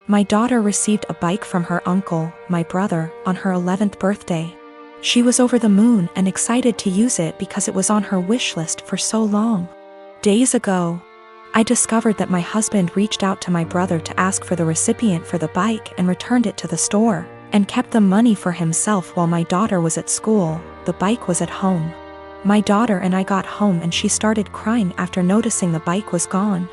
My daughter received a bike from her uncle, my brother, on her 11th birthday. She was over the moon and excited to use it because it was on her wish list for so long. Days ago, I discovered that my husband reached out to my brother to ask for the recipient for the bike and returned it to the store, and kept the money for himself while my daughter was at school. The bike was at home. My daughter and I got home and she started crying after noticing the bike was gone.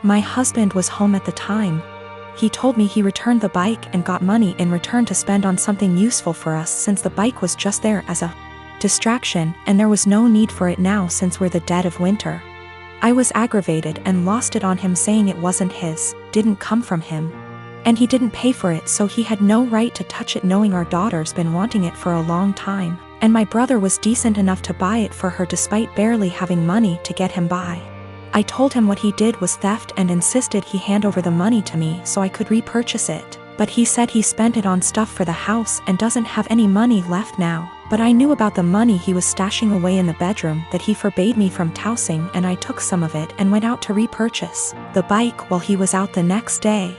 My husband was home at the time. He told me he returned the bike and got money in return to spend on something useful for us since the bike was just there as a distraction and there was no need for it now since we're the dead of winter. I was aggravated and lost it on him saying it wasn't his, didn't come from him. And he didn't pay for it so he had no right to touch it knowing our daughter's been wanting it for a long time. And my brother was decent enough to buy it for her despite barely having money to get him by. I told him what he did was theft and insisted he hand over the money to me so I could repurchase it, but he said he spent it on stuff for the house and doesn't have any money left now. But I knew about the money he was stashing away in the bedroom that he forbade me from tossing, and I took some of it and went out to repurchase the bike while he was out the next day.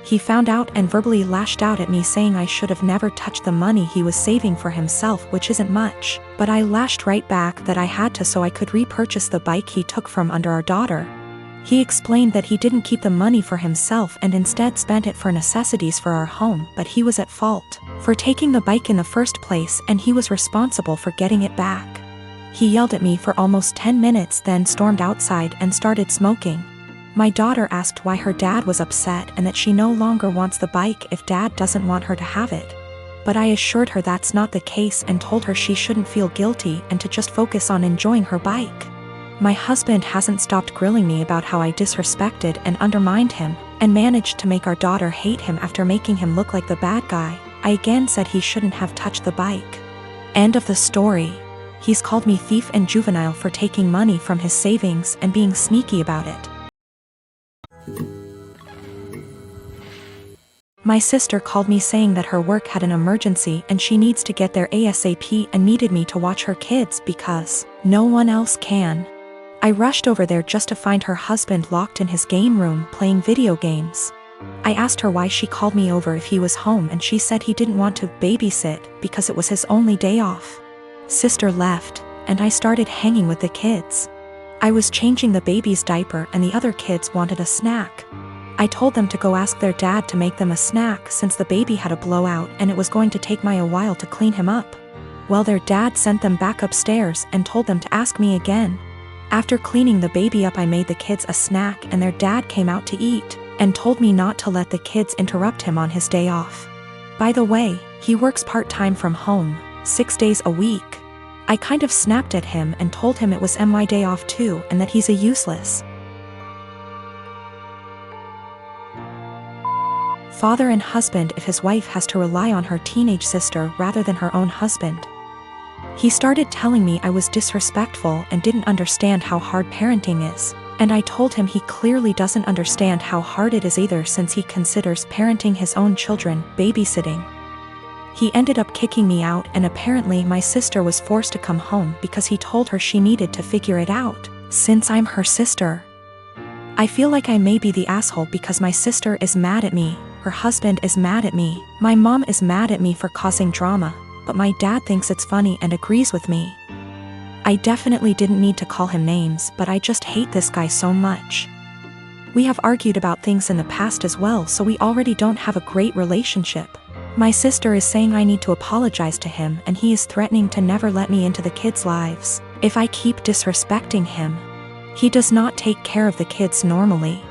He found out and verbally lashed out at me saying I should have never touched the money he was saving for himself, which isn't much, but I lashed right back that I had to so I could repurchase the bike he took from under our daughter. He explained that he didn't keep the money for himself and instead spent it for necessities for our home, but he was at fault for taking the bike in the first place and he was responsible for getting it back. He yelled at me for almost 10 minutes, then stormed outside and started smoking. My daughter asked why her dad was upset and that she no longer wants the bike if dad doesn't want her to have it. But I assured her that's not the case and told her she shouldn't feel guilty and to just focus on enjoying her bike. My husband hasn't stopped grilling me about how I disrespected and undermined him, and managed to make our daughter hate him after making him look like the bad guy. I again said he shouldn't have touched the bike. End of the story. He's called me thief and juvenile for taking money from his savings and being sneaky about it. My sister called me saying that her work had an emergency and she needs to get there ASAP and needed me to watch her kids because no one else can. I rushed over there just to find her husband locked in his game room playing video games. I asked her why she called me over if he was home and she said he didn't want to babysit because it was his only day off. Sister left and I started hanging with the kids. I was changing the baby's diaper and the other kids wanted a snack. I told them to go ask their dad to make them a snack since the baby had a blowout and it was going to take me a while to clean him up. Well, their dad sent them back upstairs and told them to ask me again. After cleaning the baby up, I made the kids a snack and their dad came out to eat and told me not to let the kids interrupt him on his day off. By the way, he works part-time from home, 6 days a week. I kind of snapped at him and told him it was my day off too and that he's a useless father and husband if his wife has to rely on her teenage sister rather than her own husband. He started telling me I was disrespectful and didn't understand how hard parenting is, and I told him he clearly doesn't understand how hard it is either since he considers parenting his own children babysitting. He ended up kicking me out and apparently my sister was forced to come home because he told her she needed to figure it out, since I'm her sister. I feel like I may be the asshole because my sister is mad at me, her husband is mad at me, my mom is mad at me for causing drama, but my dad thinks it's funny and agrees with me. I definitely didn't need to call him names, but I just hate this guy so much. We have argued about things in the past as well, so we already don't have a great relationship. My sister is saying I need to apologize to him and he is threatening to never let me into the kids' lives if I keep disrespecting him. He does not take care of the kids normally.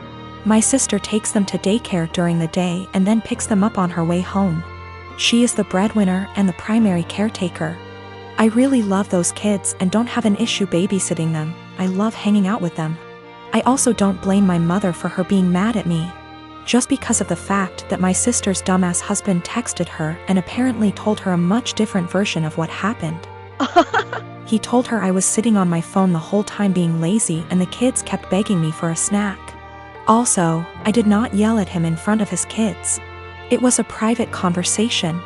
My sister takes them to daycare during the day and then picks them up on her way home. She is the breadwinner and the primary caretaker. I really love those kids and don't have an issue babysitting them. I love hanging out with them. I also don't blame my mother for her being mad at me, just because of the fact that my sister's dumbass husband texted her and apparently told her a much different version of what happened. He told her I was sitting on my phone the whole time being lazy and the kids kept begging me for a snack. Also, I did not yell at him in front of his kids. It was a private conversation.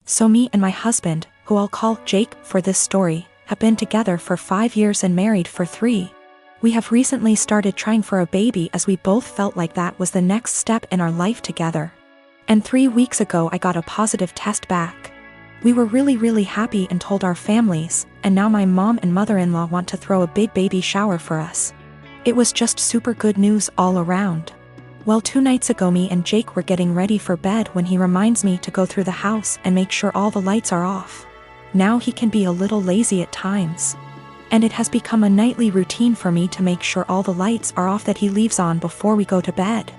So me and my husband, who I'll call Jake for this story, have been together for 5 years and married for 3. We have recently started trying for a baby as we both felt like that was the next step in our life together. And 3 weeks ago I got a positive test back. We were really happy and told our families, and now my mom and mother-in-law want to throw a big baby shower for us. It was just super good news all around. Well, 2 nights ago me and Jake were getting ready for bed when he reminds me to go through the house and make sure all the lights are off. Now he can be a little lazy at times. And it has become a nightly routine for me to make sure all the lights are off that he leaves on before we go to bed.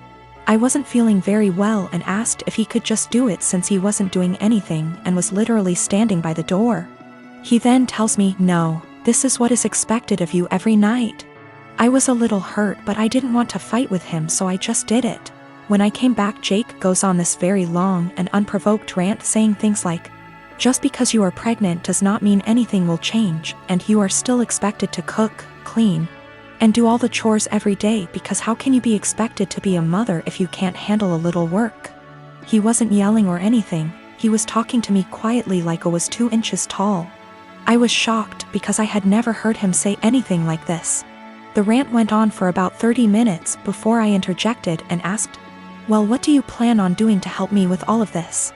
I wasn't feeling very well and asked if he could just do it since he wasn't doing anything and was literally standing by the door. He then tells me, "No, this is what is expected of you every night." I was a little hurt, but I didn't want to fight with him, so I just did it. When I came back, Jake goes on this very long and unprovoked rant saying things like, "Just because you are pregnant does not mean anything will change, and you are still expected to cook, clean, and do all the chores every day because how can you be expected to be a mother if you can't handle a little work?" He wasn't yelling or anything, he was talking to me quietly like I was 2 inches tall. I was shocked because I had never heard him say anything like this. The rant went on for about 30 minutes before I interjected and asked, "Well, what do you plan on doing to help me with all of this?"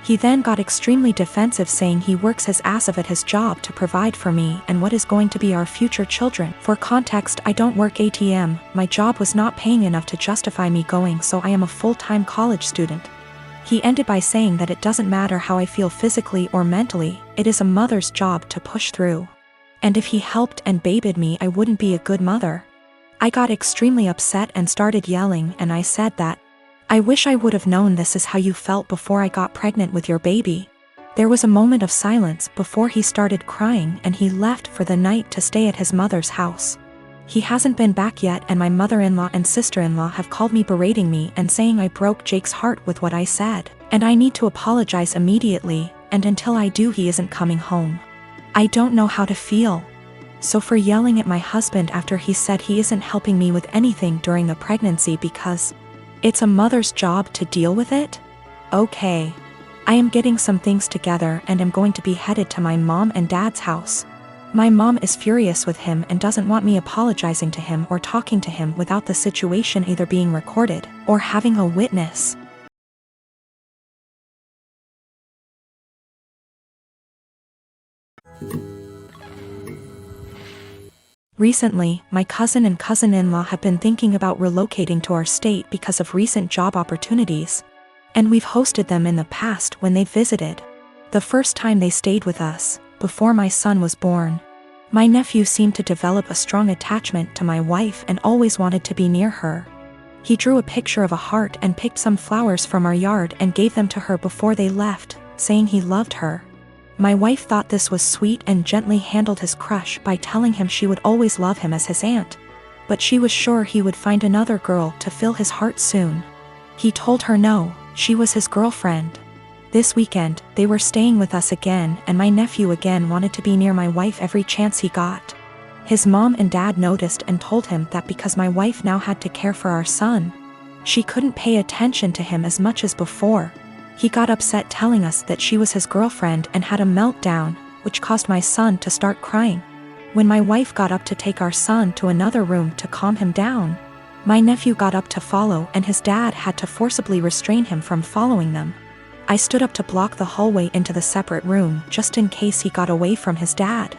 He then got extremely defensive, saying he works his ass off at his job to provide for me and what is going to be our future children. For context, I don't work ATM, my job was not paying enough to justify me going, so I am a full-time college student. He ended by saying that it doesn't matter how I feel physically or mentally, it is a mother's job to push through. And if he helped and babied me, I wouldn't be a good mother. I got extremely upset and started yelling, and I said that, "I wish I would have known this is how you felt before I got pregnant with your baby." There was a moment of silence before he started crying and he left for the night to stay at his mother's house. He hasn't been back yet, and my mother-in-law and sister-in-law have called me berating me and saying I broke Jake's heart with what I said, and I need to apologize immediately, and until I do he isn't coming home. I don't know how to feel. So for yelling at my husband after he said he isn't helping me with anything during the pregnancy because it's a mother's job to deal with it? Okay. I am getting some things together and am going to be headed to my mom and dad's house. My mom is furious with him and doesn't want me apologizing to him or talking to him without the situation either being recorded or having a witness. Recently, my cousin and cousin-in-law have been thinking about relocating to our state because of recent job opportunities, and we've hosted them in the past when they visited. The first time they stayed with us, before my son was born. My nephew seemed to develop a strong attachment to my wife and always wanted to be near her. He drew a picture of a heart and picked some flowers from our yard and gave them to her before they left, saying he loved her. My wife thought this was sweet and gently handled his crush by telling him she would always love him as his aunt. But she was sure he would find another girl to fill his heart soon. He told her no, she was his girlfriend. This weekend, they were staying with us again, and my nephew again wanted to be near my wife every chance he got. His mom and dad noticed and told him that because my wife now had to care for our son, she couldn't pay attention to him as much as before. He got upset telling us that she was his girlfriend and had a meltdown, which caused my son to start crying. When my wife got up to take our son to another room to calm him down, my nephew got up to follow and his dad had to forcibly restrain him from following them. I stood up to block the hallway into the separate room just in case he got away from his dad.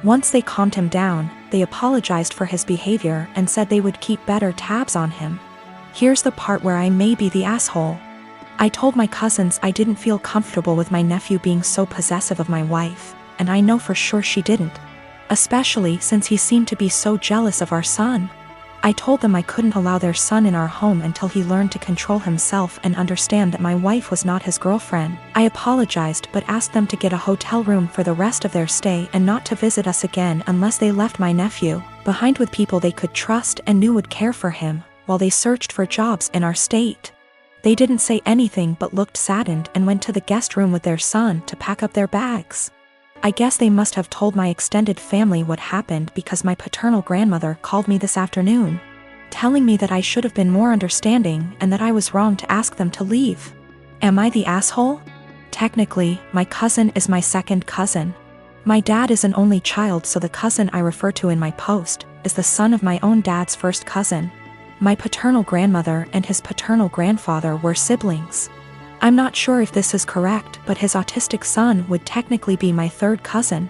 Once they calmed him down, they apologized for his behavior and said they would keep better tabs on him. Here's the part where I may be the asshole. I told my cousins I didn't feel comfortable with my nephew being so possessive of my wife, and I know for sure she didn't. Especially since he seemed to be so jealous of our son. I told them I couldn't allow their son in our home until he learned to control himself and understand that my wife was not his girlfriend. I apologized but asked them to get a hotel room for the rest of their stay and not to visit us again unless they left my nephew behind with people they could trust and knew would care for him, while they searched for jobs in our state. They didn't say anything but looked saddened and went to the guest room with their son to pack up their bags. I guess they must have told my extended family what happened because my paternal grandmother called me this afternoon, telling me that I should have been more understanding and that I was wrong to ask them to leave. Am I the asshole? Technically, my cousin is my second cousin. My dad is an only child, so the cousin I refer to in my post is the son of my own dad's first cousin. My paternal grandmother and his paternal grandfather were siblings. I'm not sure if this is correct, but his autistic son would technically be my third cousin.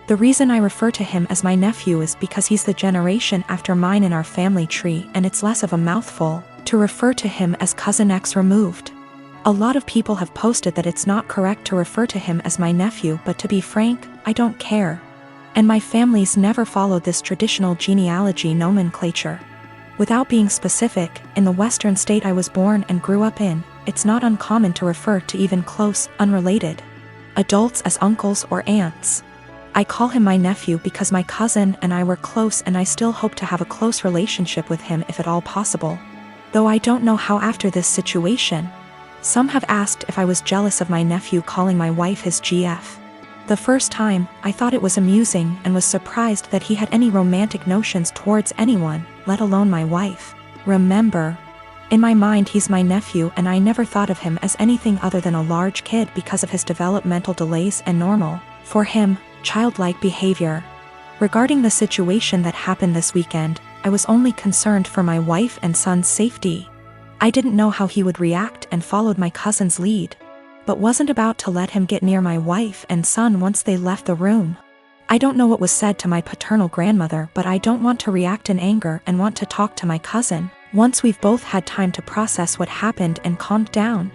The reason I refer to him as my nephew is because he's the generation after mine in our family tree, and it's less of a mouthful to refer to him as Cousin X removed. A lot of people have posted that it's not correct to refer to him as my nephew, but to be frank, I don't care. And my family's never followed this traditional genealogy nomenclature. Without being specific, in the Western state I was born and grew up in, it's not uncommon to refer to even close, unrelated adults as uncles or aunts. I call him my nephew because my cousin and I were close, and I still hope to have a close relationship with him if at all possible. Though I don't know how after this situation. Some have asked if I was jealous of my nephew calling my wife his GF. The first time, I thought it was amusing and was surprised that he had any romantic notions towards anyone, let alone my wife. Remember, in my mind he's my nephew, and I never thought of him as anything other than a large kid because of his developmental delays and normal, for him, childlike behavior. Regarding the situation that happened this weekend, I was only concerned for my wife and son's safety. I didn't know how he would react and followed my cousin's lead, but wasn't about to let him get near my wife and son once they left the room. I don't know what was said to my paternal grandmother, but I don't want to react in anger and want to talk to my cousin once we've both had time to process what happened and calmed down.